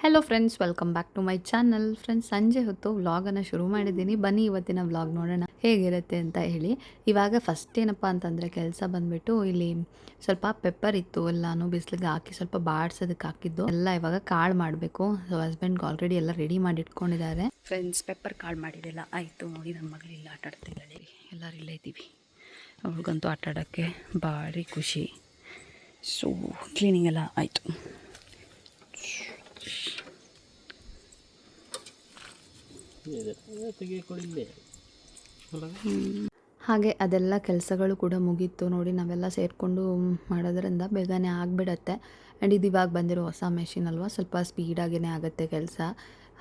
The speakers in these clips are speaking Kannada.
Hello friends, welcome back to my channel. Friends, ಸಂಜೆ ಹೊತ್ತು ವ್ಲಾಗನ್ನು ಶುರು ಮಾಡಿದ್ದೀನಿ. ಬನ್ನಿ ಇವತ್ತಿನ ವ್ಲಾಗ್ ನೋಡೋಣ ಹೇಗಿರುತ್ತೆ ಅಂತ ಹೇಳಿ. ಇವಾಗ ಫಸ್ಟ್ ಏನಪ್ಪ ಅಂತಂದರೆ ಕೆಲಸ ಬಂದುಬಿಟ್ಟು ಇಲ್ಲಿ ಸ್ವಲ್ಪ ಪೆಪ್ಪರ್ ಇತ್ತು, ಎಲ್ಲನೂ ಬಿಸಿಲಿಗೆ ಹಾಕಿ ಸ್ವಲ್ಪ ಬಾಡ್ಸೋದಕ್ಕೆ ಹಾಕಿದ್ದು ಎಲ್ಲ ಇವಾಗ ಕಾಳು ಮಾಡಬೇಕು. ಸೊ ಹಸ್ಬೆಂಡ್ಗೆ ಆಲ್ರೆಡಿ ಎಲ್ಲ ರೆಡಿ ಮಾಡಿ ಇಟ್ಕೊಂಡಿದ್ದಾರೆ. ಫ್ರೆಂಡ್ಸ್, ಪೆಪ್ಪರ್ ಕಾಳು ಮಾಡಿದೆಲ್ಲ ಆಯಿತು. ನೋಡಿ, ನನ್ನ ಮಗಳಿಲ್ಲ, ಆಟ ಆಡ್ತಿದ್ದಾಳೆ. ಎಲ್ಲರೂ ಇಲ್ಲೇ ಇದ್ದೀವಿ. ಅವ್ಳಿಗಂತೂ ಆಟ ಆಡೋಕ್ಕೆ ಭಾರಿ ಖುಷಿ. ಸೊ ಕ್ಲೀನಿಂಗ್ ಎಲ್ಲ ಆಯಿತು. ಹಾಗೆ ಅದೆಲ್ಲ ಕೆಲಸಗಳು ಕೂಡ ಮುಗೀತು. ನೋಡಿ, ನಾವೆಲ್ಲ ಸೇರಿಕೊಂಡು ಮಾಡೋದ್ರಿಂದ ಬೇಗನೆ ಆಗಿಬಿಡತ್ತೆ. ಆ್ಯಂಡ್ ಇದು ಇವಾಗ ಬಂದಿರೋ ಹೊಸ ಮೆಷಿನ್ ಅಲ್ವಾ, ಸ್ವಲ್ಪ ಸ್ಪೀಡಾಗೇ ಆಗುತ್ತೆ ಕೆಲಸ.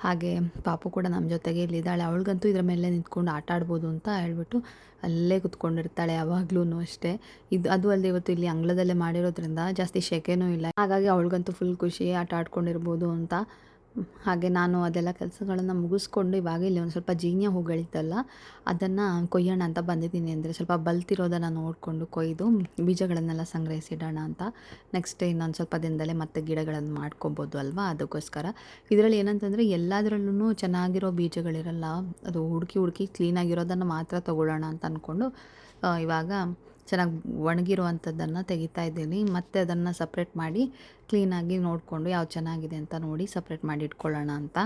ಹಾಗೆ ಪಾಪು ಕೂಡ ನಮ್ಮ ಜೊತೆಗೆ ಇಲ್ಲಿದ್ದಾಳೆ. ಅವಳಿಗಂತೂ ಇದರ ಮೇಲೆ ನಿಂತ್ಕೊಂಡು ಆಟ ಆಡ್ಬೋದು ಅಂತ ಹೇಳ್ಬಿಟ್ಟು ಅಲ್ಲೇ ಕೂತ್ಕೊಂಡಿರ್ತಾಳೆ ಯಾವಾಗ್ಲೂ ಅಷ್ಟೇ. ಅದು ಅಲ್ಲದೆ ಇವತ್ತು ಇಲ್ಲಿ ಅಂಗಳದಲ್ಲೇ ಮಾಡಿರೋದ್ರಿಂದ ಜಾಸ್ತಿ ಸೆಕೆನೂ ಇಲ್ಲ. ಹಾಗಾಗಿ ಅವಳಿಗಂತೂ ಫುಲ್ ಖುಷಿ, ಆಟ ಆಡ್ಕೊಂಡಿರ್ಬೋದು ಅಂತ. ಹಾಗೆ ನಾನು ಅದೆಲ್ಲ ಕೆಲಸಗಳನ್ನು ಮುಗಿಸ್ಕೊಂಡು ಇವಾಗ ಇಲ್ಲಿ ಒಂದು ಸ್ವಲ್ಪ ಜೀನಿಯ ಹೂಗಳಿದ್ದಲ್ಲ, ಅದನ್ನು ಕೊಯ್ಯೋಣ ಅಂತ ಬಂದಿದ್ದೀನಿ. ಅಂದರೆ ಸ್ವಲ್ಪ ಬಲ್ತಿರೋದನ್ನು ನೋಡಿಕೊಂಡು ಕೊಯ್ದು ಬೀಜಗಳನ್ನೆಲ್ಲ ಸಂಗ್ರಹಿಸಿಡೋಣ ಅಂತ. ನೆಕ್ಸ್ಟ್ ಇನ್ನೊಂದು ಸ್ವಲ್ಪ ದಿನದಲ್ಲೇ ಮತ್ತೆ ಗಿಡಗಳನ್ನು ಮಾಡ್ಕೊಬೋದು ಅಲ್ವಾ, ಅದಕ್ಕೋಸ್ಕರ. ಇದರಲ್ಲಿ ಏನಂತಂದರೆ ಎಲ್ಲದರಲ್ಲೂ ಚೆನ್ನಾಗಿರೋ ಬೀಜಗಳಿರಲ್ಲ, ಅದು ಹುಡುಕಿ ಕ್ಲೀನಾಗಿರೋದನ್ನು ಮಾತ್ರ ತೊಗೊಳ್ಳೋಣ ಅಂತ ಅಂದ್ಕೊಂಡು ಇವಾಗ ಚೆನ್ನಾಗಿ ಒಣಗಿರುವಂಥದ್ದನ್ನು ತೆಗಿತಾ ಇದ್ದೀನಿ. ಮತ್ತು ಅದನ್ನು ಸಪ್ರೇಟ್ ಮಾಡಿ ಕ್ಲೀನಾಗಿ ನೋಡಿಕೊಂಡು ಯಾವ್ದು ಚೆನ್ನಾಗಿದೆ ಅಂತ ನೋಡಿ ಸಪ್ರೇಟ್ ಮಾಡಿ ಇಟ್ಕೊಳ್ಳೋಣ ಅಂತ.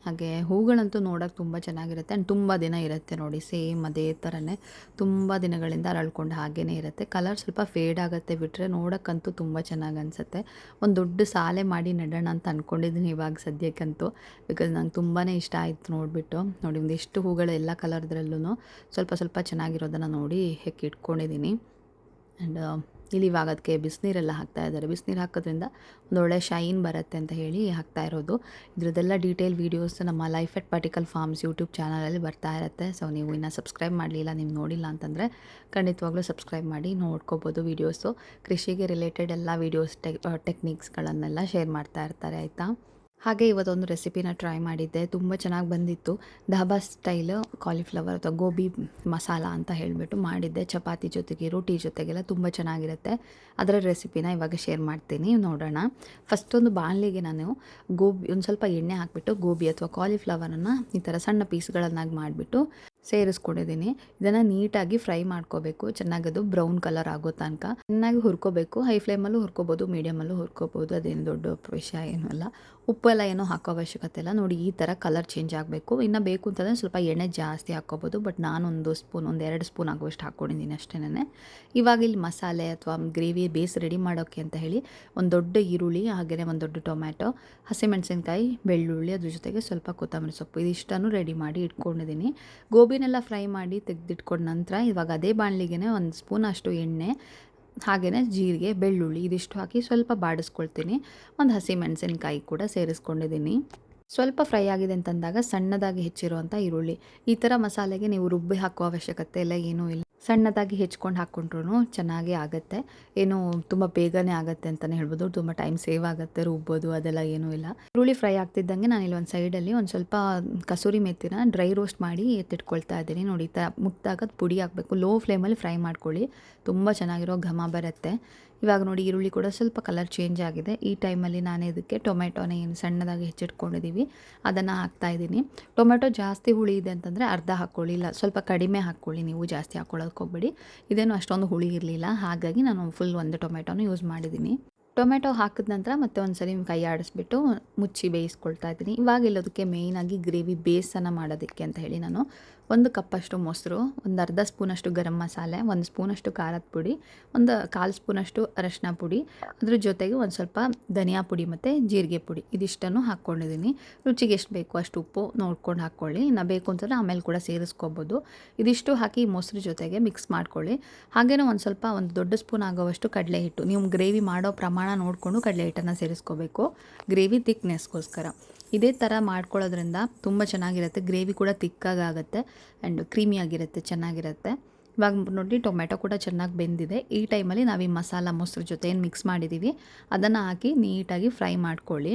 ಹಾಗೆ ಹೂಗಳಂತೂ ನೋಡೋಕೆ ತುಂಬ ಚೆನ್ನಾಗಿರುತ್ತೆ. ಆ್ಯಂಡ್ ತುಂಬ ದಿನ ಇರುತ್ತೆ. ನೋಡಿ, ಸೇಮ್ ಅದೇ ಥರನೇ ತುಂಬ ದಿನಗಳಿಂದ ಅರಳ್ಕೊಂಡು ಹಾಗೇ ಇರುತ್ತೆ. ಕಲರ್ ಸ್ವಲ್ಪ ಫೇಡ್ ಆಗುತ್ತೆ ಬಿಟ್ಟರೆ ನೋಡೋಕ್ಕಂತೂ ತುಂಬ ಚೆನ್ನಾಗಿ ಅನಿಸುತ್ತೆ. ಒಂದು ದೊಡ್ಡ ಸಾಲೆ ಮಾಡಿ ನೆಡೋಣ ಅಂತ ಅಂದ್ಕೊಂಡಿದ್ದೀನಿ ಇವಾಗ ಸದ್ಯಕ್ಕಂತೂ. ಬಿಕಾಸ್ ನಂಗೆ ತುಂಬಾ ಇಷ್ಟ ಆಯಿತು ನೋಡಿಬಿಟ್ಟು. ನೋಡಿ, ಒಂದಿಷ್ಟು ಹೂಗಳು ಎಲ್ಲ ಕಲರ್ದ್ರಲ್ಲೂ ಸ್ವಲ್ಪ ಚೆನ್ನಾಗಿರೋದನ್ನು ನೋಡಿ ಹೆಕ್ಕಿ ಇಟ್ಕೊಂಡಿದ್ದೀನಿ. ಆ್ಯಂಡ್ ಇಲ್ಲಿ ಇವಾಗ ಅದಕ್ಕೆ ಬಿಸಿನೀರೆಲ್ಲ ಹಾಕ್ತಾಯಿದ್ದಾರೆ. ಬಿಸಿನೀರು ಹಾಕೋದ್ರಿಂದ ಒಂದೊಳ್ಳೆ ಶೈನ್ ಬರುತ್ತೆ ಅಂತ ಹೇಳಿ ಹಾಕ್ತಾ ಇರೋದು. ಇದ್ರದ್ದೆಲ್ಲ ಡೀಟೇಲ್ ವೀಡಿಯೋಸ್ ನಮ್ಮ life at particle farms YouTube ಚಾನಲಲ್ಲಿ ಬರ್ತಾ ಇರುತ್ತೆ. ಸೊ ನೀವು ಇನ್ನೂ ಸಬ್ಸ್ಕ್ರೈಬ್ ಮಾಡಲಿಲ್ಲ, ನೀವು ನೋಡಿಲ್ಲ ಅಂತಂದರೆ ಖಂಡಿತವಾಗ್ಲೂ ಸಬ್ಸ್ಕ್ರೈಬ್ ಮಾಡಿ ನೋಡ್ಕೋಬೋದು. ವೀಡಿಯೋಸು ಕೃಷಿಗೆ ರಿಲೇಟೆಡ್ ಎಲ್ಲ ವೀಡಿಯೋಸ್ ಟೆಕ್ನಿಕ್ಸ್ಗಳನ್ನೆಲ್ಲ ಶೇರ್ ಮಾಡ್ತಾ ಇರ್ತಾರೆ, ಆಯಿತಾ. ಹಾಗೆ ಇವತ್ತೊಂದು ರೆಸಿಪಿನ ಟ್ರೈ ಮಾಡಿದ್ದೆ, ತುಂಬ ಚೆನ್ನಾಗಿ ಬಂದಿತ್ತು. ಧಾಬಾ ಸ್ಟೈಲ್ ಕಾಲಿಫ್ಲವರ್ ಅಥವಾ ಗೋಬಿ ಮಸಾಲ ಅಂತ ಹೇಳಿಬಿಟ್ಟು ಮಾಡಿದ್ದೆ. ಚಪಾತಿ ಜೊತೆಗೆ, ರೋಟಿ ಜೊತೆಗೆಲ್ಲ ತುಂಬ ಚೆನ್ನಾಗಿರುತ್ತೆ. ಅದರ ರೆಸಿಪಿನ ಇವಾಗ ಶೇರ್ ಮಾಡ್ತೀನಿ, ನೋಡೋಣ. ಫಸ್ಟೊಂದು ಬಾಣಲಿಗೆ ನಾನು ಒಂದು ಸ್ವಲ್ಪ ಎಣ್ಣೆ ಹಾಕಿಬಿಟ್ಟು ಗೋಬಿ ಅಥವಾ ಕಾಲಿಫ್ಲವರನ್ನು ಈ ಥರ ಸಣ್ಣ ಪೀಸ್ಗಳನ್ನಾಗಿ ಮಾಡಿಬಿಟ್ಟು ಸೇರಿಸ್ಕೊಂಡಿದ್ದೀನಿ. ಇದನ್ನು ನೀಟಾಗಿ ಫ್ರೈ ಮಾಡ್ಕೋಬೇಕು, ಚೆನ್ನಾಗದು ಬ್ರೌನ್ ಕಲರ್ ಆಗೋ ತನಕ ಚೆನ್ನಾಗಿ ಹುರ್ಕೋಬೇಕು. ಹೈ ಫ್ಲೇಮಲ್ಲೂ ಹುರ್ಕೋಬೋದು, ಮೀಡಿಯಮಲ್ಲೂ ಹುರ್ಕೋಬೋದು, ಅದೇನು ದೊಡ್ಡ ವಿಷಯ ಏನೂ ಅಲ್ಲ. ಉಪ್ಪೆಲ್ಲ ಏನೂ ಹಾಕೋ ಅವಶ್ಯಕತೆ ಇಲ್ಲ. ನೋಡಿ, ಈ ಥರ ಕಲರ್ ಚೇಂಜ್ ಆಗಬೇಕು. ಇನ್ನು ಬೇಕು ಅಂತಂದರೆ ಸ್ವಲ್ಪ ಎಣ್ಣೆ ಜಾಸ್ತಿ ಹಾಕ್ಕೋಬೋದು, ಬಟ್ ನಾನೊಂದು ಸ್ಪೂನ್, 1-2 ಸ್ಪೂನ್ ಆಗುವಷ್ಟು ಹಾಕ್ಕೊಂಡಿದ್ದೀನಿ ಅಷ್ಟೇನೆ. ಇವಾಗ ಇಲ್ಲಿ ಮಸಾಲೆ ಅಥವಾ ಗ್ರೇವಿ ಬೇಸ್ ರೆಡಿ ಮಾಡೋಕ್ಕೆ ಅಂತ ಹೇಳಿ ಒಂದು ದೊಡ್ಡ ಈರುಳ್ಳಿ, ಹಾಗೆಯೇ ಒಂದು ದೊಡ್ಡ ಟೊಮ್ಯಾಟೊ, ಹಸಿಮೆಣಸಿನ್ಕಾಯಿ, ಬೆಳ್ಳುಳ್ಳಿ, ಅದ್ರ ಜೊತೆಗೆ ಸ್ವಲ್ಪ ಕೊತ್ತಂಬರಿ ಸೊಪ್ಪು, ಇದಿಷ್ಟನ್ನು ರೆಡಿ ಮಾಡಿ ಇಟ್ಕೊಂಡಿದ್ದೀನಿ. ಗೋಬಿನೆಲ್ಲ ಫ್ರೈ ಮಾಡಿ ತೆಗೆದಿಟ್ಕೊಂಡ ನಂತರ ಇವಾಗ ಅದೇ ಬಾಣಲಿಗೆ 1 ಸ್ಪೂನ್ ಅಷ್ಟು ಎಣ್ಣೆ, ಹಾಗೆಯೇ ಜೀರಿಗೆ, ಬೆಳ್ಳುಳ್ಳಿ ಇದಿಷ್ಟು ಹಾಕಿ ಸ್ವಲ್ಪ ಬಾಡಿಸ್ಕೊಳ್ತೀನಿ. ಒಂದು ಹಸಿಮೆಣಸಿನ್ಕಾಯಿ ಕೂಡ ಸೇರಿಸ್ಕೊಂಡಿದ್ದೀನಿ. ಸ್ವಲ್ಪ ಫ್ರೈ ಆಗಿದೆ ಅಂತಂದಾಗ ಸಣ್ಣದಾಗಿ ಹೆಚ್ಚಿರುವಂಥ ಈರುಳ್ಳಿ. ಈ ಥರ ಮಸಾಲೆಗೆ ನೀವು ರುಬ್ಬಿ ಹಾಕೋ ಅವಶ್ಯಕತೆ ಇಲ್ಲ, ಏನೂ ಇಲ್ಲ. ಸಣ್ಣದಾಗಿ ಹೆಚ್ಕೊಂಡು ಹಾಕ್ಕೊಂಡ್ರೂ ಚೆನ್ನಾಗೇ ಆಗುತ್ತೆ. ಏನು ತುಂಬ ಬೇಗನೆ ಆಗುತ್ತೆ ಅಂತಲೇ ಹೇಳ್ಬೋದು. ತುಂಬ ಟೈಮ್ ಸೇವ್ ಆಗುತ್ತೆ, ರುಬ್ಬೋದು ಅದೆಲ್ಲ ಏನೂ ಇಲ್ಲ. ಈರುಳ್ಳಿ ಫ್ರೈ ಆಗ್ತಿದ್ದಂಗೆ ನಾನಿಲ್ಲಿ ಒಂದು ಸೈಡಲ್ಲಿ ಒಂದು ಸ್ವಲ್ಪ ಕಸೂರಿ ಮೆಥಿನ ಡ್ರೈ ರೋಸ್ಟ್ ಮಾಡಿ ಎತ್ತಿಟ್ಕೊಳ್ತಾ ಇದ್ದೀನಿ. ನೋಡಿ, ಮುಟ್ಟಾಗ ಅದು ಪುಡಿ ಹಾಕಬೇಕು. ಲೋ ಫ್ಲೇಮಲ್ಲಿ ಫ್ರೈ ಮಾಡ್ಕೊಳ್ಳಿ, ತುಂಬ ಚೆನ್ನಾಗಿರೋ ಘಮ ಬರುತ್ತೆ. ಇವಾಗ ನೋಡಿ, ಈರುಳ್ಳಿ ಕೂಡ ಸ್ವಲ್ಪ ಕಲರ್ ಚೇಂಜ್ ಆಗಿದೆ. ಈ ಟೈಮಲ್ಲಿ ನಾನು ಇದಕ್ಕೆ ಟೊಮೆಟೊನ ಏನು ಸಣ್ಣದಾಗಿ ಹೆಚ್ಚಿಟ್ಕೊಂಡಿದ್ದೀವಿ ಅದನ್ನು ಹಾಕ್ತಾಯಿದ್ದೀನಿ. ಟೊಮೆಟೊ ಜಾಸ್ತಿ ಹುಳಿ ಇದೆ ಅಂತಂದರೆ ಅರ್ಧ ಹಾಕ್ಕೊಳ್ಳಿ, ಇಲ್ಲ ಸ್ವಲ್ಪ ಕಡಿಮೆ ಹಾಕ್ಕೊಳ್ಳಿ, ನೀವು ಜಾಸ್ತಿ ಹಾಕ್ಕೊಳ್ಳೋಕೆ ಹೋಗ್ಬೇಡಿ. ಇದೇನು ಅಷ್ಟೊಂದು ಹುಳಿ ಇರಲಿಲ್ಲ, ಹಾಗಾಗಿ ನಾನು ಫುಲ್ ಒಂದು ಟೊಮೆಟೊನ ಯೂಸ್ ಮಾಡಿದ್ದೀನಿ. ಟೊಮೆಟೊ ಹಾಕಿದ ನಂತರ ಮತ್ತೆ ಒಂದು ಸರಿ ಕೈ ಆಡಿಸ್ಬಿಟ್ಟು ಮುಚ್ಚಿ ಬೇಯಿಸ್ಕೊಳ್ತಾ ಇದ್ದೀನಿ. ಇವಾಗ ಇಲ್ಲೋದಕ್ಕೆ ಮೇಯ್ನಾಗಿ ಗ್ರೇವಿ ಬೇಸನ್ನು ಮಾಡೋದಕ್ಕೆ ಅಂತ ಹೇಳಿ ನಾನು 1 ಕಪ್ಪಷ್ಟು ಮೊಸರು, ಒಂದು ಅರ್ಧ ಸ್ಪೂನಷ್ಟು ಗರಂ ಮಸಾಲೆ, 1 ಸ್ಪೂನಷ್ಟು ಖಾರದ ಪುಡಿ, ಒಂದು 1/4 ಸ್ಪೂನಷ್ಟು ಅರಶಿನ ಪುಡಿ, ಅದ್ರ ಜೊತೆಗೆ ಒಂದು ಸ್ವಲ್ಪ ಧನಿಯಾ ಪುಡಿ ಮತ್ತು ಜೀರಿಗೆ ಪುಡಿ ಇದಿಷ್ಟನ್ನು ಹಾಕ್ಕೊಂಡಿದ್ದೀನಿ. ರುಚಿಗೆ ಎಷ್ಟು ಬೇಕು ಅಷ್ಟು ಉಪ್ಪು ನೋಡ್ಕೊಂಡು ಹಾಕ್ಕೊಳ್ಳಿ. ಇನ್ನು ಬೇಕು ಅಂತಂದರೆ ಆಮೇಲೆ ಕೂಡ ಸೇರಿಸ್ಕೋಬೋದು. ಇದಿಷ್ಟು ಹಾಕಿ ಮೊಸರು ಜೊತೆಗೆ ಮಿಕ್ಸ್ ಮಾಡ್ಕೊಳ್ಳಿ. ಹಾಗೇನೂ ಒಂದು ದೊಡ್ಡ ಸ್ಪೂನ್ ಆಗೋವಷ್ಟು ಕಡಲೆ ಹಿಟ್ಟು, ನೀವು ಗ್ರೇವಿ ಮಾಡೋ ಪ್ರಮಾಣ ನೋಡಿಕೊಂಡು ಕಡಲೆ ಹಿಟ್ಟನ್ನು ಸೇರಿಸ್ಕೋಬೇಕು, ಗ್ರೇವಿ ಥಿಕ್ನೆಸ್ಗೋಸ್ಕರ. ಇದೇ ಥರ ಮಾಡ್ಕೊಳ್ಳೋದ್ರಿಂದ ತುಂಬ ಚೆನ್ನಾಗಿರುತ್ತೆ. ಗ್ರೇವಿ ಕೂಡ ತಿಕ್ಕಾಗುತ್ತೆ ಆ್ಯಂಡ್ ಕ್ರೀಮಿಯಾಗಿರುತ್ತೆ, ಚೆನ್ನಾಗಿರುತ್ತೆ. ಇವಾಗ ನೋಡಿ, ಟೊಮೆಟೊ ಕೂಡ ಚೆನ್ನಾಗಿ ಬೆಂದಿದೆ. ಈ ಟೈಮಲ್ಲಿ ನಾವು ಈ ಮಸಾಲ ಮೊಸರು ಜೊತೆ ಏನು ಮಿಕ್ಸ್ ಮಾಡಿದ್ದೀವಿ ಅದನ್ನು ಹಾಕಿ ನೀಟಾಗಿ ಫ್ರೈ ಮಾಡ್ಕೊಳ್ಳಿ.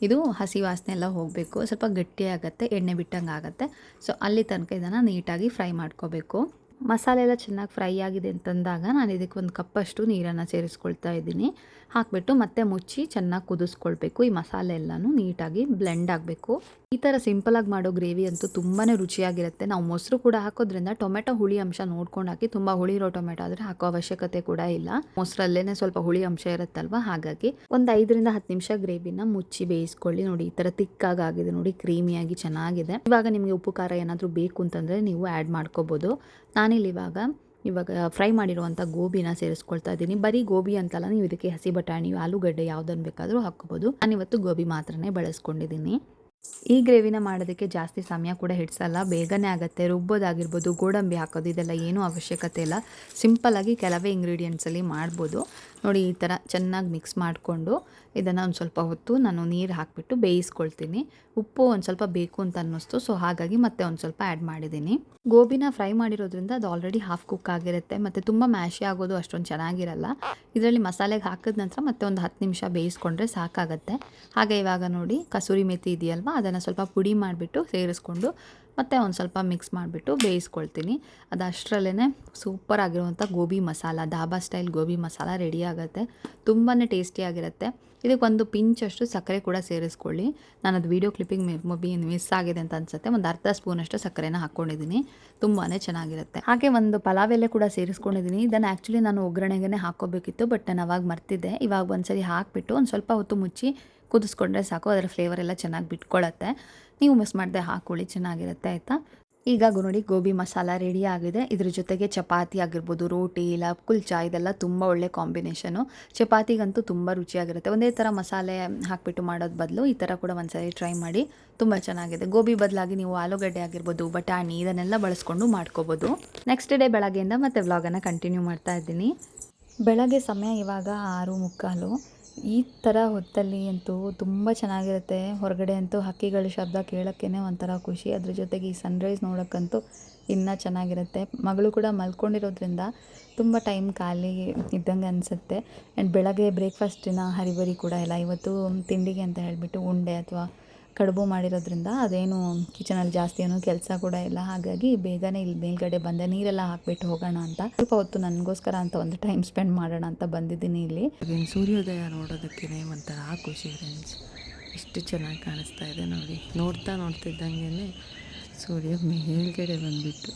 ಇದು ಹಸಿ ವಾಸನೆ ಎಲ್ಲ ಹೋಗಬೇಕು, ಸ್ವಲ್ಪ ಗಟ್ಟಿಯಾಗುತ್ತೆ, ಎಣ್ಣೆ ಬಿಟ್ಟಂಗೆ ಆಗುತ್ತೆ. ಸೊ ಅಲ್ಲಿ ತನಕ ಇದನ್ನು ನೀಟಾಗಿ ಫ್ರೈ ಮಾಡ್ಕೋಬೇಕು. ಮಸಾಲೆ ಎಲ್ಲ ಚೆನ್ನಾಗಿ ಫ್ರೈ ಆಗಿದೆ ಅಂತಂದಾಗ ನಾನು ಇದಕ್ಕೆ ಒಂದು ಕಪ್ಪಷ್ಟು ನೀರನ್ನು ಸೇರಿಸ್ಕೊಳ್ತಾ ಇದ್ದೀನಿ. ಹಾಕಿಬಿಟ್ಟು ಮತ್ತೆ ಮುಚ್ಚಿ ಚೆನ್ನಾಗಿ ಕುದಿಸ್ಕೊಳ್ಬೇಕು. ಈ ಮಸಾಲೆ ಎಲ್ಲನೂ ನೀಟಾಗಿ ಬ್ಲೆಂಡ್ ಆಗಬೇಕು. ಈ ಥರ ಸಿಂಪಲಾಗಿ ಮಾಡೋ ಗ್ರೇವಿ ಅಂತೂ ತುಂಬಾ ರುಚಿಯಾಗಿರುತ್ತೆ. ನಾವು ಮೊಸರು ಕೂಡ ಹಾಕೋದ್ರಿಂದ ಟೊಮೆಟೊ ಹುಳಿ ಅಂಶ ನೋಡ್ಕೊಂಡು ಹಾಕಿ. ತುಂಬ ಹುಳಿ ಇರೋ ಟೊಮೆಟೊ ಆದರೆ ಹಾಕೋ ಅವಶ್ಯಕತೆ ಕೂಡ ಇಲ್ಲ. ಮೊಸರಲ್ಲೇ ಸ್ವಲ್ಪ ಹುಳಿ ಅಂಶ ಇರುತ್ತಲ್ವ, ಹಾಗಾಗಿ ಒಂದು 5ರಿಂದ 10 ನಿಮಿಷ ಗ್ರೇವಿನ ಮುಚ್ಚಿ ಬೇಯಿಸ್ಕೊಳ್ಳಿ. ನೋಡಿ ಈ ಥರ ತಿಕ್ಕಾಗಿ ಆಗಿದೆ ನೋಡಿ, ಕ್ರೀಮಿಯಾಗಿ ಚೆನ್ನಾಗಿದೆ. ಇವಾಗ ನಿಮಗೆ ಉಪ್ಪು ಖಾರ ಏನಾದರೂ ಬೇಕು ಅಂತಂದರೆ ನೀವು ಆ್ಯಡ್ ಮಾಡ್ಕೋಬೋದು. ನಾನಿಲ್ಲಿ ಇವಾಗ ಫ್ರೈ ಮಾಡಿರುವಂಥ ಗೋಬಿನ ಸೇರಿಸ್ಕೊಳ್ತಾ ಇದ್ದೀನಿ. ಬರೀ ಗೋಬಿ ಅಂತಲ್ಲ, ನೀವು ಇದಕ್ಕೆ ಹಸಿ ಬಟಾಣಿ, ಆಲೂಗಡ್ಡೆ ಯಾವುದನ್ನು ಬೇಕಾದರೂ ಹಾಕ್ಕೋಬೋದು. ನಾನಿವತ್ತು ಗೋಬಿ ಮಾತ್ರನೇ ಬಳಸ್ಕೊಂಡಿದ್ದೀನಿ. ಈ ಗ್ರೇವಿನ ಮಾಡೋದಕ್ಕೆ ಜಾಸ್ತಿ ಸಮಯ ಕೂಡ ಹಿಡಿಸಲ್ಲ, ಬೇಗನೆ ಆಗುತ್ತೆ. ರುಬ್ಬೋದಾಗಿರ್ಬೋದು, ಗೋಡಂಬಿ ಹಾಕೋದು ಇದೆಲ್ಲ ಏನೂ ಅವಶ್ಯಕತೆ ಇಲ್ಲ. ಸಿಂಪಲ್ಲಾಗಿ ಕೆಲವೇ ಇಂಗ್ರೀಡಿಯೆಂಟ್ಸಲ್ಲಿ ಮಾಡ್ಬೋದು. ನೋಡಿ ಈ ಥರ ಚೆನ್ನಾಗಿ ಮಿಕ್ಸ್ ಮಾಡಿಕೊಂಡು ಇದನ್ನು ಒಂದು ಸ್ವಲ್ಪ ಹೊತ್ತು ನಾನು ನೀರು ಹಾಕಿಬಿಟ್ಟು ಬೇಯಿಸ್ಕೊಳ್ತೀನಿ. ಉಪ್ಪು ಒಂದು ಸ್ವಲ್ಪ ಬೇಕು ಅಂತ ಅನ್ನಿಸ್ತು, ಸೊ ಹಾಗಾಗಿ ಮತ್ತೆ ಒಂದು ಸ್ವಲ್ಪ ಆ್ಯಡ್ ಮಾಡಿದ್ದೀನಿ. ಗೋಬಿನ ಫ್ರೈ ಮಾಡಿರೋದ್ರಿಂದ ಅದು ಆಲ್ರೆಡಿ ಹಾಫ್ ಕುಕ್ ಆಗಿರುತ್ತೆ ಮತ್ತು ತುಂಬ ಮ್ಯಾಶಿ ಆಗೋದು ಅಷ್ಟೊಂದು ಚೆನ್ನಾಗಿರಲ್ಲ. ಇದರಲ್ಲಿ ಮಸಾಲೆಗೆ ಹಾಕಿದ ನಂತರ ಮತ್ತೆ ಒಂದು 10 ನಿಮಿಷ ಬೇಯಿಸ್ಕೊಂಡ್ರೆ ಸಾಕಾಗತ್ತೆ. ಹಾಗೆ ಇವಾಗ ನೋಡಿ ಕಸೂರಿ ಮೇಥಿ ಇದೆಯಲ್ವ, ಅದನ್ನು ಸ್ವಲ್ಪ ಪುಡಿ ಮಾಡಿಬಿಟ್ಟು ಸೇರಿಸ್ಕೊಂಡು ಮತ್ತು ಒಂದು ಸ್ವಲ್ಪ ಮಿಕ್ಸ್ ಮಾಡಿಬಿಟ್ಟು ಬೇಯಿಸ್ಕೊಳ್ತೀನಿ. ಅದು ಅಷ್ಟರಲ್ಲೇ ಸೂಪರ್ ಆಗಿರುವಂಥ ಗೋಬಿ ಮಸಾಲ, ಧಾಬಾ ಸ್ಟೈಲ್ ಗೋಬಿ ಮಸಾಲ ರೆಡಿ ಆಗುತ್ತೆ. ತುಂಬಾ ಟೇಸ್ಟಿಯಾಗಿರುತ್ತೆ. ಇದಕ್ಕೆ ಒಂದು ಪಿಂಚಷ್ಟು ಸಕ್ಕರೆ ಕೂಡ ಸೇರಿಸ್ಕೊಳ್ಳಿ. ನಾನು ಅದು ವೀಡಿಯೋ ಕ್ಲಿಪ್ಪಿಂಗ್ ಮಿಸ್ ಆಗಿದೆ ಅಂತ ಅನಿಸುತ್ತೆ. ಒಂದು ಅರ್ಧ ಸ್ಪೂನಷ್ಟು ಸಕ್ಕರೆನ ಹಾಕ್ಕೊಂಡಿದ್ದೀನಿ. ತುಂಬಾ ಚೆನ್ನಾಗಿರುತ್ತೆ. ಹಾಗೆ ಒಂದು ಪಲಾವ್ ಎಲೆ ಕೂಡ ಸೇರಿಸ್ಕೊಂಡಿದ್ದೀನಿ. ಇದನ್ನು ಆ್ಯಕ್ಚುಲಿ ನಾನು ಒಗ್ಗರಣೆಗೆ ಹಾಕ್ಕೋಬೇಕಿತ್ತು, ಬಟ್ ನಾನು ಅವಾಗ ಮರ್ತಿದ್ದೆ. ಇವಾಗ ಒಂದ್ಸರಿ ಹಾಕಿಬಿಟ್ಟು ಒಂದು ಸ್ವಲ್ಪ ಹೊತ್ತು ಮುಚ್ಚಿ ಕುದಿಸ್ಕೊಂಡ್ರೆ ಸಾಕು. ಅದರ ಫ್ಲೇವರ್ ಎಲ್ಲ ಚೆನ್ನಾಗಿ ಬಿಟ್ಕೊಳ್ಳುತ್ತೆ. ನೀವು ಮಿಸ್ ಮಾಡದೆ ಹಾಕ್ಕೊಳ್ಳಿ, ಚೆನ್ನಾಗಿರುತ್ತೆ ಆಯಿತಾ. ಈಗ ನೋಡಿ ಗೋಬಿ ಮಸಾಲ ರೆಡಿ ಆಗಿದೆ. ಇದ್ರ ಜೊತೆಗೆ ಚಪಾತಿ ಆಗಿರ್ಬೋದು, ರೋಟಿ ಇಲ್ಲ ಕುಲ್ಚಾ, ಇದೆಲ್ಲ ತುಂಬ ಒಳ್ಳೆ ಕಾಂಬಿನೇಷನು. ಚಪಾತಿಗಂತೂ ತುಂಬ ರುಚಿಯಾಗಿರುತ್ತೆ. ಒಂದೇ ಥರ ಮಸಾಲೆ ಹಾಕಿಬಿಟ್ಟು ಮಾಡೋದು ಬದಲು ಈ ಥರ ಕೂಡ ಒಂದ್ಸರಿ ಟ್ರೈ ಮಾಡಿ, ತುಂಬ ಚೆನ್ನಾಗಿದೆ. ಗೋಬಿ ಬದಲಾಗಿ ನೀವು ಆಲೂಗಡ್ಡೆ ಆಗಿರ್ಬೋದು, ಬಟಾಣಿ ಇದನ್ನೆಲ್ಲ ಬಳಸ್ಕೊಂಡು ಮಾಡ್ಕೋಬೋದು. ನೆಕ್ಸ್ಟ್ ಡೇ ಬೆಳಗ್ಗೆಯಿಂದ ಮತ್ತೆ ವ್ಲಾಗನ್ನು ಕಂಟಿನ್ಯೂ ಮಾಡ್ತಾ ಇದ್ದೀನಿ. ಬೆಳಗ್ಗೆ ಸಮಯ ಇವಾಗ 6:45. ಈ ಥರ ಹೊತ್ತಲ್ಲಿ ಅಂತೂ ತುಂಬ ಚೆನ್ನಾಗಿರುತ್ತೆ. ಹೊರಗಡೆ ಅಂತೂ ಹಕ್ಕಿಗಳ ಶಬ್ದ ಕೇಳೋಕ್ಕೇ ಒಂಥರ ಖುಷಿ. ಅದ್ರ ಜೊತೆಗೆ ಈ ಸನ್ರೈಸ್ ನೋಡೋಕ್ಕಂತೂ ಇನ್ನೂ ಚೆನ್ನಾಗಿರುತ್ತೆ. ಮಗಳು ಕೂಡ ಮಲ್ಕೊಂಡಿರೋದ್ರಿಂದ ತುಂಬ ಟೈಮ್ ಖಾಲಿ ಇದ್ದಂಗೆ ಅನಿಸುತ್ತೆ. ಆ್ಯಂಡ್ ಬೆಳಗ್ಗೆ ಬ್ರೇಕ್ಫಾಸ್ಟಿನ ಹರಿಬರಿ ಕೂಡ ಇಲ್ಲ. ಇವತ್ತು ತಿಂಡಿಗೆ ಅಂತ ಹೇಳಿಬಿಟ್ಟು ಉಂಡೆ ಅಥವಾ ಕಡುಬು ಮಾಡಿರೋದ್ರಿಂದ ಅದೇನು ಕಿಚನಲ್ಲಿ ಜಾಸ್ತಿ ಏನೂ ಕೆಲಸ ಕೂಡ ಇಲ್ಲ. ಹಾಗಾಗಿ ಬೇಗನೆ ಇಲ್ಲಿ ಮೇಲ್ಗಡೆ ಬಂದೆ, ನೀರೆಲ್ಲ ಹಾಕ್ಬಿಟ್ಟು ಹೋಗೋಣ ಅಂತ. ಸ್ವಲ್ಪ ಹೊತ್ತು ನನಗೋಸ್ಕರ ಅಂತ ಒಂದು ಟೈಮ್ ಸ್ಪೆಂಡ್ ಮಾಡೋಣ ಅಂತ ಬಂದಿದ್ದೀನಿ ಇಲ್ಲಿ. ಸೂರ್ಯೋದಯ ನೋಡೋದಕ್ಕೇ ಒಂಥರ ಖುಷಿ ಫ್ರೆಂಡ್ಸ್. ಎಷ್ಟು ಚೆನ್ನಾಗಿ ಕಾಣಿಸ್ತಾ ಇದೆ ನೋಡಿ. ನೋಡ್ತಿದ್ದಂಗೆ ಸೂರ್ಯ ಮೇಲ್ಗಡೆ ಬಂದುಬಿಟ್ಟು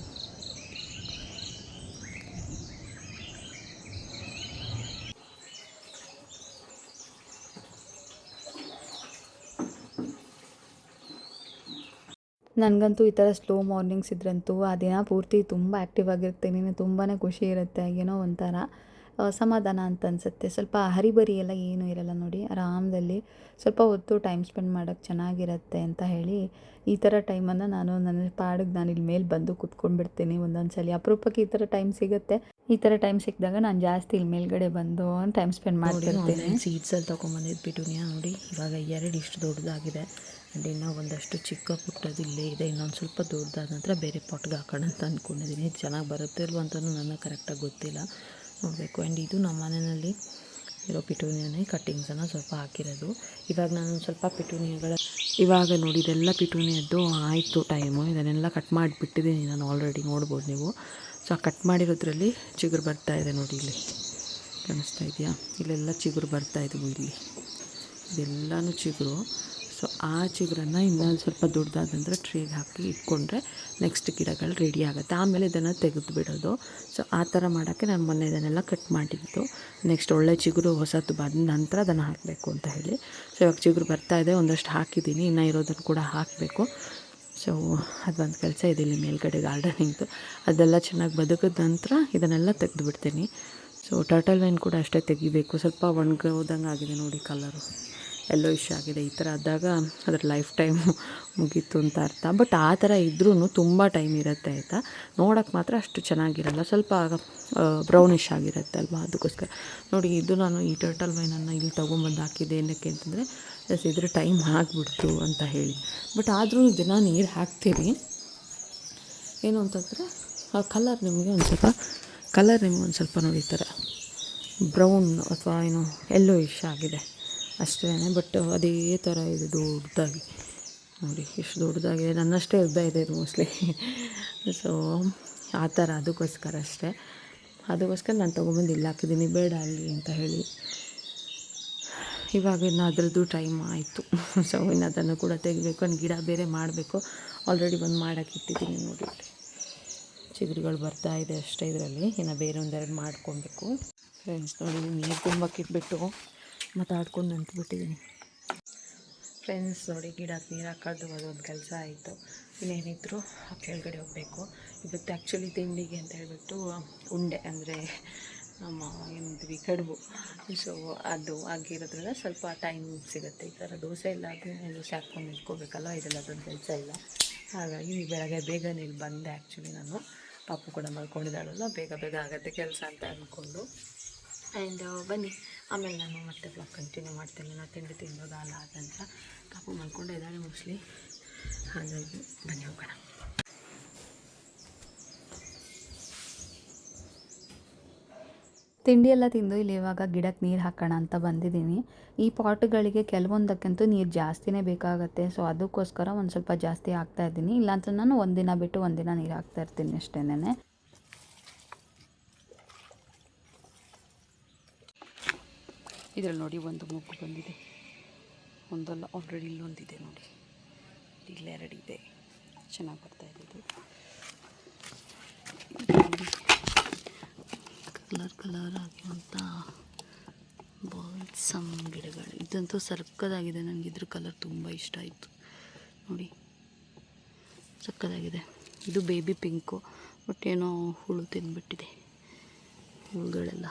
ನನಗಂತೂ ಈ ಥರ ಸ್ಲೋ ಮಾರ್ನಿಂಗ್ಸ್ ಇದ್ರಂತೂ ಆ ದಿನ ಪೂರ್ತಿ ತುಂಬ ಆ್ಯಕ್ಟಿವ್ ಆಗಿರ್ತೀನಿ. ತುಂಬಾ ಖುಷಿ ಇರುತ್ತೆ. ಏನೋ ಒಂಥರ ಸಮಾಧಾನ ಅಂತ ಅನಿಸುತ್ತೆ. ಸ್ವಲ್ಪ ಹರಿಬರಿ ಎಲ್ಲ ಏನೂ ಇರಲ್ಲ ನೋಡಿ. ಆರಾಮದಲ್ಲಿ ಸ್ವಲ್ಪ ಹೊತ್ತು ಟೈಮ್ ಸ್ಪೆಂಡ್ ಮಾಡೋಕ್ಕೆ ಚೆನ್ನಾಗಿರುತ್ತೆ ಅಂತ ಹೇಳಿ ಈ ಥರ ಟೈಮನ್ನು ನಾನು ನನ್ನ ಪಾಡಿಗೆ ನಾನು ಇಲ್ಲಿ ಮೇಲೆ ಬಂದು ಕೂತ್ಕೊಂಡ್ಬಿಡ್ತೀನಿ. ಒಂದೊಂದು ಸಲ ಅಪರೂಪಕ್ಕೆ ಈ ಥರ ಟೈಮ್ ಸಿಗುತ್ತೆ. ಈ ಥರ ಟೈಮ್ ಸಿಕ್ಕಿದಾಗ ನಾನು ಜಾಸ್ತಿ ಇಲ್ಲಿ ಮೇಲ್ಗಡೆ ಬಂದು ಟೈಮ್ ಸ್ಪೆಂಡ್ ಮಾಡ್ತಿರ್ತೀನಿ. ಸೀಡ್ಸಲ್ಲಿ ತೊಗೊಂಬಂದಿದ್ದು ಪಿಟೂನಿಯಾ ನೋಡಿ, ಇವಾಗ 2 ಇಷ್ಟು ದೊಡ್ಡದಾಗಿದೆ. ಆ್ಯಂಡ್ ಇನ್ನೂ ಒಂದಷ್ಟು ಚಿಕ್ಕ ಪುಟ್ಟದು ಇಲ್ಲೇ ಇದೆ. ಇನ್ನೊಂದು ಸ್ವಲ್ಪ ದೊಡ್ಡದಾದ ನಂತರ ಬೇರೆ ಪಾಟ್ಗೆ ಹಾಕೋಣ ಅಂತ ಅಂದ್ಕೊಂಡಿದ್ದೀನಿ. ಚೆನ್ನಾಗಿ ಬರುತ್ತೆ ಇಲ್ವ ಅಂತಲೂ ನನಗೆ ಕರೆಕ್ಟಾಗಿ ಗೊತ್ತಿಲ್ಲ, ನೋಡಬೇಕು. ಆ್ಯಂಡ್ ಇದು ನಮ್ಮ ಮನೆಯಲ್ಲಿ ಇರೋ ಪಿಟೂನಿಯಾನೇ ಕಟ್ಟಿಂಗ್ಸನ್ನು ಸ್ವಲ್ಪ ಹಾಕಿರೋದು. ಇವಾಗ ನಾನು ಸ್ವಲ್ಪ ಇವಾಗ ನೋಡಿ ಇದೆಲ್ಲ ಪಿಟೂನಿಯದ್ದು ಆಯಿತು ಟೈಮು. ಇದನ್ನೆಲ್ಲ ಕಟ್ ಮಾಡಿಬಿಟ್ಟಿದ್ದೀನಿ ನಾನು ಆಲ್ರೆಡಿ, ನೋಡ್ಬೋದು ನೀವು. ಸೊ ಆ ಕಟ್ ಮಾಡಿರೋದ್ರಲ್ಲಿ ಚಿಗುರು ಬರ್ತಾಯಿದೆ ನೋಡಿ, ಇಲ್ಲಿ ಕಾಣಿಸ್ತಾ ಇದೆಯಾ? ಇಲ್ಲೆಲ್ಲ ಚಿಗುರು ಬರ್ತಾಯಿದ್ವು ಇಲ್ಲಿ, ಇದೆಲ್ಲನೂ ಚಿಗುರು. ಸೊ ಆ ಚಿಗುರನ್ನು ಇನ್ನೊಂದು ಸ್ವಲ್ಪ ದೊಡ್ಡದಾದಂದ್ರೆ ಟ್ರೇಗೆ ಹಾಕಿ ಇಟ್ಕೊಂಡ್ರೆ ನೆಕ್ಸ್ಟ್ ಗಿಡಗಳು ರೆಡಿ ಆಗುತ್ತೆ. ಆಮೇಲೆ ಇದನ್ನು ತೆಗೆದು ಬಿಡೋದು. ಸೊ ಆ ಥರ ಮಾಡೋಕ್ಕೆ ನಾನು ಮೊನ್ನೆ ಇದನ್ನೆಲ್ಲ ಕಟ್ ಮಾಡಿದ್ದು. ನೆಕ್ಸ್ಟ್ ಒಳ್ಳೆ ಚಿಗುರು ಹೊಸತು ಬಂದ ನಂತರ ಅದನ್ನು ಹಾಕಬೇಕು ಅಂತ ಹೇಳಿ. ಸೊ ಇವಾಗ ಚಿಗುರು ಬರ್ತಾಯಿದೆ, ಒಂದಷ್ಟು ಹಾಕಿದ್ದೀನಿ, ಇನ್ನೂ ಇರೋದನ್ನು ಕೂಡ ಹಾಕಬೇಕು. ಸೊ ಅದೊಂದು ಕೆಲಸ ಇದೆ ಇಲ್ಲಿ ಮೇಲ್ಗಡೆ ಗಾರ್ಡನಿಂಗ್ದು. ಅದೆಲ್ಲ ಚೆನ್ನಾಗಿ ಬದುಕಿದ ನಂತರ ಇದನ್ನೆಲ್ಲ ತೆಗೆದು ಬಿಡ್ತೀನಿ. ಸೊ ಟರ್ಟಲ್ ವೈನ್ ಕೂಡ ಅಷ್ಟೇ ತೆಗಿಬೇಕು. ಸ್ವಲ್ಪ ಒಣಗೋದಂಗೆ ಆಗಿದೆ ನೋಡಿ, ಕಲರು ಎಲ್ಲೋ ಇಶ್ಯೂ ಆಗಿದೆ. ಈ ಥರ ಆದಾಗ ಅದರ ಲೈಫ್ ಟೈಮ್ ಮುಗೀತು ಅಂತ ಅರ್ಥ. ಬಟ್ ಆ ಥರ ಇದ್ರೂ ತುಂಬ ಟೈಮ್ ಇರುತ್ತೆ ಆಯಿತಾ. ನೋಡೋಕ್ಕೆ ಮಾತ್ರ ಅಷ್ಟು ಚೆನ್ನಾಗಿರಲ್ಲ, ಸ್ವಲ್ಪ ಬ್ರೌನಿಷ್ ಆಗಿರುತ್ತೆ ಅಲ್ವಾ, ಅದಕ್ಕೋಸ್ಕರ ನೋಡಿ. ಇದು ನಾನು ಈ ಟರ್ಟಲ್ ವೈನನ್ನು ಇಲ್ಲಿ ತೊಗೊಂಬಂದು ಹಾಕಿದ್ದೆ ಏನಕ್ಕೆ ಅಂತಂದರೆ ಇದ್ರ ಟೈಮ್ ಆಗಿಬಿಡ್ತು ಅಂತ ಹೇಳಿ. ಬಟ್ ಆದರೂ ದಿನ ನೀರು ಹಾಕ್ತೀವಿ. ಏನು ಅಂತಂದರೆ ಆ ಕಲರ್ ನಿಮಗೆ ಒಂದು ಸ್ವಲ್ಪ ನೋಡಿ ಈ ಥರ ಬ್ರೌನ್ ಅಥವಾ ಏನು ಎಲ್ಲೋ ಇಶ್ ಆಗಿದೆ ಅಷ್ಟೇ. ಬಟ್ ಅದೇ ಥರ ಇದು ದೊಡ್ಡದಾಗಿ ನೋಡಿ, ಎಷ್ಟು ದೊಡ್ಡದಾಗಿದೆ. ನನ್ನಷ್ಟೇ ಉದ್ದ ಇದೆ ಇದು ಮೋಸ್ಟ್ಲಿ. ಸೊ ಆ ಥರ ಅದಕ್ಕೋಸ್ಕರ ಅಷ್ಟೇ. ಅದಕ್ಕೋಸ್ಕರ ನಾನು ತೊಗೊಂಬಂದು ಇಲ್ಲಿ ಹಾಕಿದ್ದೀನಿ, ಬೇಡ ಅಲ್ಲಿ ಅಂತ ಹೇಳಿ. ಇವಾಗ ಇನ್ನು ಅದರದ್ದು ಟೈಮ್ ಆಯಿತು. ಸೊ ಇನ್ನು ಅದನ್ನು ಕೂಡ ತೆಗಿಬೇಕು. ಒಂದು ಗಿಡ ಬೇರೆ ಮಾಡಬೇಕು. ಆಲ್ರೆಡಿ ಒಂದು ಮಾಡೋಕ್ಕೆ ಇಟ್ಟಿದ್ದೀನಿ ನೋಡಿ. ಚಿಗುರುಗಳು ಬರ್ತಾ ಇದೆ ಅಷ್ಟೇ ಇದರಲ್ಲಿ. ಇನ್ನು ಬೇರೆ ಒಂದೆರಡು ಮಾಡ್ಕೊಬೇಕು. ಫ್ರೆಂಡ್ಸ್ ನೋಡಿ, ನೀರು ತುಂಬಕ್ಕೆ ಇಟ್ಬಿಟ್ಟು ಮಾತಾಡ್ಕೊಂಡು ನಿಂತುಬಿಟ್ಟಿದ್ದೀನಿ. ಫ್ರೆಂಡ್ಸ್ ನೋಡಿ, ಗಿಡಕ್ಕೆ ನೀರು ಹಾಕೋದು ಅದೊಂದು ಕೆಲಸ ಆಯಿತು. ಇನ್ನೇನಿದ್ರು ಕೆಳಗಡೆ ಹೋಗಬೇಕು. ಇವತ್ತು ಆ್ಯಕ್ಚುಲಿ ತಿಂಡಿಗೆ ಅಂತ ಹೇಳ್ಬಿಟ್ಟು ಉಂಡೆ ಅಂದರೆ ನಮ್ಮ ಏನಂತೀವಿ ಕಡುಬು. ಸೊ ಅದು ಆಗಿರೋದ್ರಿಂದ ಸ್ವಲ್ಪ ಟೈಮ್ ಸಿಗುತ್ತೆ. ಈ ಥರ ದೋಸೆ ಎಲ್ಲ ಆದರೆ ದೋಸೆ ಹಾಕ್ಕೊಂಡು ನಿಂತ್ಕೋಬೇಕಲ್ಲ, ಇದೆಲ್ಲ ಅದೊಂದು ಕೆಲಸ ಇಲ್ಲ. ಹಾಗಾಗಿ ಬೆಳಗ್ಗೆ ಬೇಗನೆ ಇಲ್ಲಿ ಬಂದೆ. ಆ್ಯಕ್ಚುಲಿ ನಾನು ಪಾಪು ಕೂಡ ಮಲ್ಕೊಂಡಿದ್ದಾಳಲ್ಲ, ಬೇಗ ಬೇಗ ಆಗುತ್ತೆ ಕೆಲಸ ಅಂತ ಅಂದ್ಕೊಂಡು. ಆ್ಯಂಡ್ ಬನ್ನಿ, ಆಮೇಲೆ ನಾನು ಮತ್ತೆ ಬ್ಲಾಗ್ ಕಂಟಿನ್ಯೂ ಮಾಡ್ತೇನೆ. ನಾನು ತಿಂಡಿ ತಿನ್ನೋದು ಅಲ್ಲ ಆದ ನಂತರ. ಪಾಪು ಮಲ್ಕೊಂಡೇ ಇದ್ದಾಳೆ ಮೋಸ್ಟ್ಲಿ, ಹಾಗಾಗಿ ಬನ್ನಿ ಹೋಗೋಣ. ತಿಂಡಿ ಎಲ್ಲ ತಿಂದು ಇಲ್ಲಿ ಇವಾಗ ಗಿಡಕ್ಕೆ ನೀರು ಹಾಕೋಣ ಅಂತ ಬಂದಿದ್ದೀನಿ. ಈ ಪಾಟ್ಗಳಿಗೆ ಕೆಲವೊಂದಕ್ಕಂತೂ ನೀರು ಜಾಸ್ತಿನೇ ಬೇಕಾಗುತ್ತೆ. ಸೊ ಅದಕ್ಕೋಸ್ಕರ ಒಂದು ಸ್ವಲ್ಪ ಜಾಸ್ತಿ ಹಾಕ್ತಾಯಿದ್ದೀನಿ. ಇಲ್ಲಾಂತ ನಾನು ಒಂದಿನ ಬಿಟ್ಟು ಒಂದಿನ ನೀರು ಹಾಕ್ತಾಯಿರ್ತೀನಿ ಅಷ್ಟೇನೆ. ಇದರಲ್ಲಿ ನೋಡಿ ಒಂದು ಮೊಗ್ಗು ಬಂದಿದೆ. ಒಂದಲ್ಲ, ಆಲ್ರೆಡಿ ಇಲ್ಲೊಂದಿದೆ ನೋಡಿ, ಇಲ್ಲೆರಡಿದೆ. ಚೆನ್ನಾಗಿ ಬರ್ತಾಯಿದೆ ಇದು. ಕಲರ್ ಆಗಿರುವಂಥ ಬಾಲ್ಸಮ್ ಗಿಡಗಳು. ಇದಂತೂ ಸಕ್ಕದಾಗಿದೆ. ನನಗೆ ಇದ್ರ ಕಲರ್ ತುಂಬ ಇಷ್ಟ ಆಯಿತು ನೋಡಿ, ಸಕ್ಕದಾಗಿದೆ. ಇದು ಬೇಬಿ ಪಿಂಕು, ಬಟ್ ಏನೋ ಹುಳು ತಿಂದ್ಬಿಟ್ಟಿದೆ ಹುಳುಗಳೆಲ್ಲ.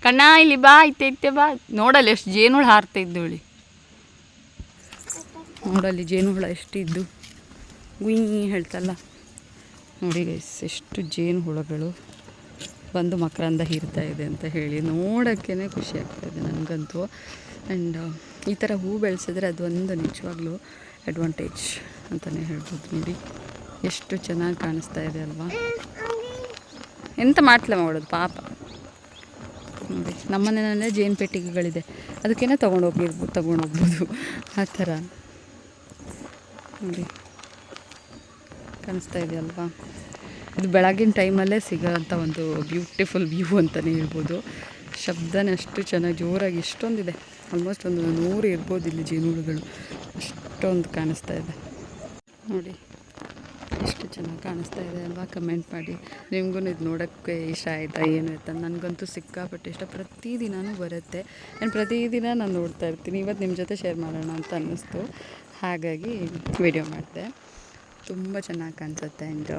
ಕಣ್ಣ ಇಲ್ಲಿ ಬಾ, ಐತೆ ಬಾ. ನೋಡಲ್ಲಿ ಎಷ್ಟು ಜೇನುಹುಳ ಹಾರ್ತಾ ಇದ್ದೋಳಿ. ನೋಡಲ್ಲಿ ಜೇನುಹುಳ ಎಷ್ಟಿದ್ದು ಗುಯ್ ಹೇಳ್ತಲ್ಲ ನೋಡಿ ಗೈಸ್, ಎಷ್ಟು ಜೇನುಹುಳಗಳು ಬಂದು ಮಕರಂದ ಹೀರ್ತಾ ಇದೆ ಅಂತ ಹೇಳಿ ನೋಡೋಕ್ಕೇ ಖುಷಿ ಆಗ್ತಾಯಿದೆ ನನಗಂತೂ. ಆ್ಯಂಡ್ ಈ ಥರ ಹೂ ಬೆಳೆಸಿದ್ರೆ ಅದೊಂದು ನಿಜವಾಗ್ಲೂ ಅಡ್ವಾಂಟೇಜ್ ಅಂತಲೇ ಹೇಳ್ಬೋದು. ನೋಡಿ ಎಷ್ಟು ಚೆನ್ನಾಗಿ ಕಾಣಿಸ್ತಾ ಇದೆ ಅಲ್ವಾ. ಎಂತ ಮಾಡ್ತಲ ಮಾಡೋದು ಪಾಪ. ನೋಡಿ ನಮ್ಮ ಮನೆಯಲ್ಲೇ ಜೇನು ಪೆಟ್ಟಿಗೆಗಳಿದೆ, ಅದಕ್ಕೇನೆ ತೊಗೊಂಡೋಗ್ಬೋದು ಆ ಥರ. ನೋಡಿ ಕಾಣಿಸ್ತಾ ಇದೆಯಲ್ವಾ. ಇದು ಬೆಳಗಿನ ಟೈಮಲ್ಲೇ ಸಿಗೋಂಥ ಒಂದು ಬ್ಯೂಟಿಫುಲ್ ವ್ಯೂ ಅಂತಲೇ ಹೇಳ್ಬೋದು. ಶಬ್ದನೇ ಅಷ್ಟು ಚೆನ್ನಾಗಿ ಜೋರಾಗಿ ಎಷ್ಟೊಂದಿದೆ, ಆಲ್ಮೋಸ್ಟ್ ಒಂದು 100 ಇರ್ಬೋದು ಇಲ್ಲಿ ಜೇನುಹುಳುಗಳು, ಅಷ್ಟೊಂದು ಕಾಣಿಸ್ತಾ ಇದೆ ನೋಡಿ. ಎಷ್ಟು ಚೆನ್ನಾಗಿ ಕಾಣಿಸ್ತಾ ಇದೆ ಅಲ್ವಾ. ಕಮೆಂಟ್ ಮಾಡಿ ನಿಮಗೂ ಇದು ನೋಡೋಕ್ಕೆ ಇಷ್ಟ ಆಯಿತಾ ಏನು ಅಂತ. ನನಗಂತೂ ಸಿಕ್ಕಾಪಟ್ಟೆ ಇಷ್ಟ. ಪ್ರತಿದಿನವೂ ಬರುತ್ತೆ, ನಾನು ಪ್ರತಿದಿನ ನಾನು ನೋಡ್ತಾ ಇರ್ತೀನಿ. ಇವತ್ತು ನಿಮ್ಮ ಜೊತೆ ಶೇರ್ ಮಾಡೋಣ ಅಂತ ಅನ್ನಿಸ್ತು, ಹಾಗಾಗಿ ವಿಡಿಯೋ ಮಾಡಿದೆ. ತುಂಬ ಚೆನ್ನಾಗಿ ಕಾಣಿಸುತ್ತೆ. ಆ್ಯಂಡ್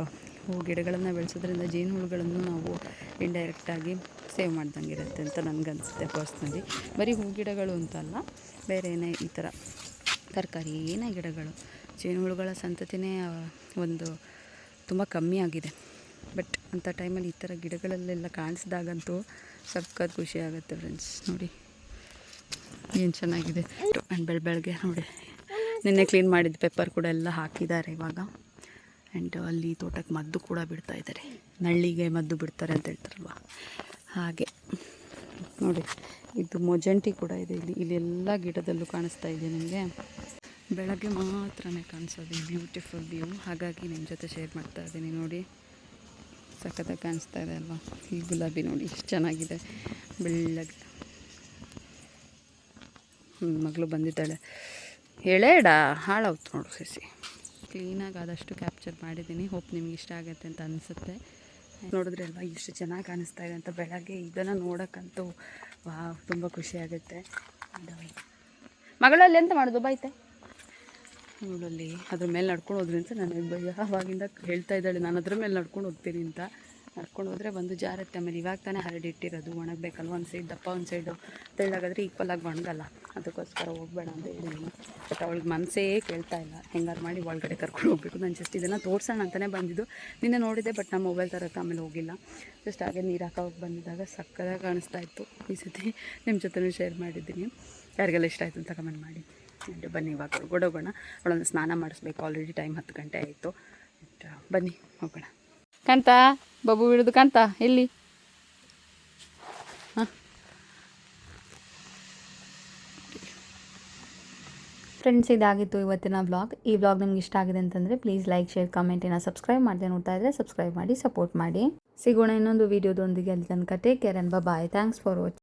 ಹೂ ಗಿಡಗಳನ್ನು ಬೆಳೆಸೋದ್ರಿಂದ ಜೇನುಹುಳುಗಳನ್ನು ನಾವು ಇಂಡೈರೆಕ್ಟಾಗಿ ಸೇವ್ ಮಾಡ್ದಂಗೆ ಇರುತ್ತೆ ಅಂತ ನನಗನ್ಸುತ್ತೆ ಪರ್ಸ್ನಲಿ. ಬರೀ ಹೂ ಗಿಡಗಳು ಅಂತಲ್ಲ, ಬೇರೆ ಏನೇ ಈ ಥರ ತರಕಾರಿ ಏನೇ ಗಿಡಗಳು, ಜೇನುಹುಳುಗಳ ಸಂತತಿನೇ ಒಂದು ತುಂಬ ಕಮ್ಮಿ ಆಗಿದೆ. ಬಟ್ ಅಂಥ ಟೈಮಲ್ಲಿ ಈ ಥರ ಗಿಡಗಳಲ್ಲೆಲ್ಲ ಕಾಣಿಸ್ದಾಗಂತೂ ಸಖತ್ ಖುಷಿ ಆಗುತ್ತೆ ಫ್ರೆಂಡ್ಸ್. ನೋಡಿ ಏನು ಚೆನ್ನಾಗಿದೆ. ಆ್ಯಂಡ್ ಬೆಳಗ್ಗೆ ನೋಡಿ ನಿನ್ನೆ ಕ್ಲೀನ್ ಮಾಡಿದ ಪೆಪ್ಪರ್ ಕೂಡ ಎಲ್ಲ ಹಾಕಿದ್ದಾರೆ ಇವಾಗ. ಆ್ಯಂಡ್ ಅಲ್ಲಿ ತೋಟಕ್ಕೆ ಮದ್ದು ಕೂಡ ಬಿಡ್ತಾ ಇದ್ದಾರೆ, ನಳ್ಳಿಗೆ ಮದ್ದು ಬಿಡ್ತಾರೆ ಅಂತ ಹೇಳ್ತಾರಲ್ವ ಹಾಗೆ. ನೋಡಿ ಇದು ಮೊಜಂಟಿ ಕೂಡ ಇದೆ ಇಲ್ಲಿ ಎಲ್ಲ ಗಿಡದಲ್ಲೂ ಕಾಣಿಸ್ತಾ ಇದೆ ನಿಮಗೆ. ಬೆಳಗ್ಗೆ ಮಾತ್ರನೇ ಕಾಣಿಸೋದು ಈ ಬ್ಯೂಟಿಫುಲ್ ವ್ಯೂ, ಹಾಗಾಗಿ ನಿಮ್ಮ ಜೊತೆ ಶೇರ್ ಮಾಡ್ತಾ ಇದ್ದೀನಿ. ನೋಡಿ ಸಖತ್ತಾಗಿ ಕಾಣಿಸ್ತಾ ಇದೆ ಅಲ್ವಾ. ಈ ಗುಲಾಬಿ ನೋಡಿ ಎಷ್ಟು ಚೆನ್ನಾಗಿದೆ ಬೆಳ್ಳಗೆ. ಮಗಳು ಬಂದಿದ್ದಾಳೆ, ಹೇಳೇಡ ಹಾಳಾವ್ತು ನೋಡು ಸಸಿ. ಕ್ಲೀನಾಗಿ ಆದಷ್ಟು ಕ್ಯಾಪ್ಚರ್ ಮಾಡಿದ್ದೀನಿ. ಹೋಪ್ ನಿಮ್ಗೆ ಇಷ್ಟ ಆಗುತ್ತೆ ಅಂತ ಅನಿಸುತ್ತೆ. ನೋಡಿದ್ರೆ ಅಲ್ವಾ ಎಷ್ಟು ಚೆನ್ನಾಗಿ ಕಾಣಿಸ್ತಾ ಇದೆ ಅಂತ. ಬೆಳಗ್ಗೆ ಇದನ್ನು ನೋಡೋಕ್ಕಂತೂ ವಾ ತುಂಬ ಖುಷಿ ಆಗುತ್ತೆ. ಮಗಳಲ್ಲಿ ಎಂತ ಮಾಡೋದು ಬಾಯ್ತೆ ನೋಡಲ್ಲಿ ಅದ್ರ ಮೇಲೆ ನಡ್ಕೊಂಡು ಹೋದ್ರಿ ಅಂತ ನನಗೆ ಭಯ. ಆವಾಗಿಂದ ಹೇಳ್ತಾ ಇದ್ದಾಳೆ ನಾನು ಅದ್ರ ಮೇಲೆ ನಡ್ಕೊಂಡು ಹೋಗ್ತೀನಿ ಅಂತ. ನಡ್ಕೊಂಡು ಹೋದರೆ ಬಂದು ಜಾರತ್ತೆ. ಆಮೇಲೆ ಇವಾಗ ತಾನೇ ಹರಡಿಟ್ಟಿರೋದು, ಒಣಗಬೇಕಲ್ವ. ಒಂದು ಸೈಡ್ ದಪ್ಪ ಒಂದು ಸೈಡು ತೆಳ್ಳಗಾದರೆ ಈಕ್ವಲಾಗಿ ಒಣಗಲ್ಲ, ಅದಕ್ಕೋಸ್ಕರ ಹೋಗಬೇಡ ಅಂತ ಹೇಳಿದ್ದೀನಿ. ಬಟ್ ಅವಳಿಗೆ ಮನಸ್ಸೇ ಕೇಳ್ತಾ ಇಲ್ಲ. ಹೆಂಗಾರು ಮಾಡಿ ಒಳಗಡೆ ಕರ್ಕೊಂಡು ಹೋಗಬೇಕು. ನಾನು ಜಸ್ಟ್ ಇದನ್ನು ತೋರಿಸೋಣ ಅಂತಲೇ ಬಂದಿದ್ದು. ನಿನ್ನೆ ನೋಡಿದೆ, ಬಟ್ ನಾನು ಮೊಬೈಲ್ ತರೋಕ್ಕೆ ಆಮೇಲೆ ಹೋಗಿಲ್ಲ. ಜಸ್ಟ್ ಹಾಗೆ ನೀರು ಹಾಕೋಕೆ ಬಂದಿದ್ದಾಗ ಸಕ್ಕದಾಗಿ ಕಾಣಿಸ್ತಾ ಇತ್ತು. ಈ ಸತಿ ನಿಮ್ಮ ಜೊತೆನೂ ಶೇರ್ ಮಾಡಿದ್ದೀನಿ. ಯಾರಿಗೆಲ್ಲ ಇಷ್ಟ ಆಯಿತು ಅಂತ ಕಮೆಂಟ್ ಮಾಡಿ. ಬನ್ನಿ ಇವಾಗ ಹೊರಗಡೆ ಹೋಗೋಣ. ಅವಳನ್ನು ಸ್ನಾನ ಮಾಡಿಸ್ಬೇಕು, ಆಲ್ರೆಡಿ ಟೈಮ್ 10 ಗಂಟೆ ಆಯಿತು. ಬನ್ನಿ ಹೋಗೋಣ. ಕಾಣ್ತಾ ಬಾಬು ಬಿಡೋದು ಕಾಣ್ತಾ ಎಲ್ಲಿ? ಹಾಂ ಫ್ರೆಂಡ್ಸ್, ಇದಾಗಿತ್ತು ಇವತ್ತಿನ ವ್ಲಾಗ್. ಈ ವ್ಲಾಗ್ ನಿಮ್ಗೆ ಇಷ್ಟ ಆಗಿದೆ ಅಂತಂದರೆ ಪ್ಲೀಸ್ ಲೈಕ್, ಶೇರ್, ಕಮೆಂಟಿನ ಸಬ್ಸ್ಕ್ರೈಬ್ ಮಾಡದೆ ನೋಡ್ತಾ ಇದ್ದರೆ ಸಬ್ಸ್ಕ್ರೈಬ್ ಮಾಡಿ, ಸಪೋರ್ಟ್ ಮಾಡಿ. ಸಿಗೋಣ ಇನ್ನೊಂದು ವೀಡಿಯೋದೊಂದಿಗೆ. ಅಲ್ಲಿ ತನಕ take care and bye. Thanks for watching.